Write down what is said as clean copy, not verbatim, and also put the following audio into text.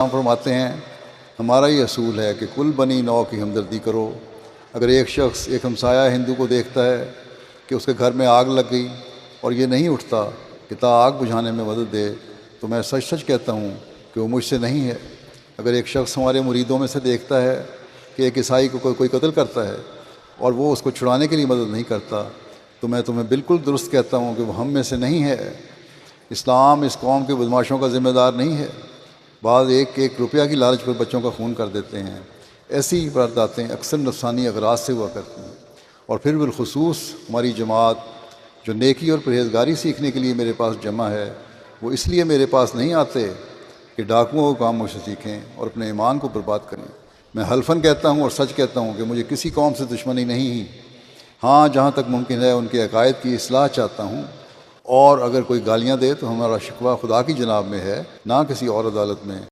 फरमाते हैं हमारा ये असूल है कि कुल बनी नौ की हमदर्दी करो। अगर एक शख्स एक हमसाया हिंदू को देखता है कि उसके घर में आग लग गई और ये नहीं उठता कि ता आग बुझाने में मदद दे, तो मैं सच सच कहता हूँ कि वो मुझसे नहीं है। अगर एक शख्स हमारे मुरीदों में से देखता है कि एक ईसाई को कोई कत्ल करता है और वो उसको छुड़ाने के लिए मदद नहीं करता, तो मैं तुम्हें बिल्कुल दुरुस्त कहता हूँ कि वो हम में से नहीं है। इस्लाम इस कौम के बदमाशों का ज़िम्मेदार नहीं है। बाद एक एक रुपया की लालच पर बच्चों का खून कर देते हैं। ऐसी वारदातें अक्सर नफसानी अगराज से हुआ करती हैं। और फिर बिलखुसूस हमारी जमात जो नेकी और परहेजगारी सीखने के लिए मेरे पास जमा है, वो इसलिए मेरे पास नहीं आते कि डाकुओं का काम मुझसे सीखें और अपने ईमान को बर्बाद करें। मैं हल्फन कहता हूँ और सच कहता हूँ कि मुझे किसी कौम से दुश्मनी नहीं ही। हाँ, जहाँ तक मुमकिन है उनके अकायद की इस्लाह चाहता हूँ, और अगर कोई गालियाँ दे तो हमारा शिकवा खुदा की जनाब में है, ना किसी और अदालत में।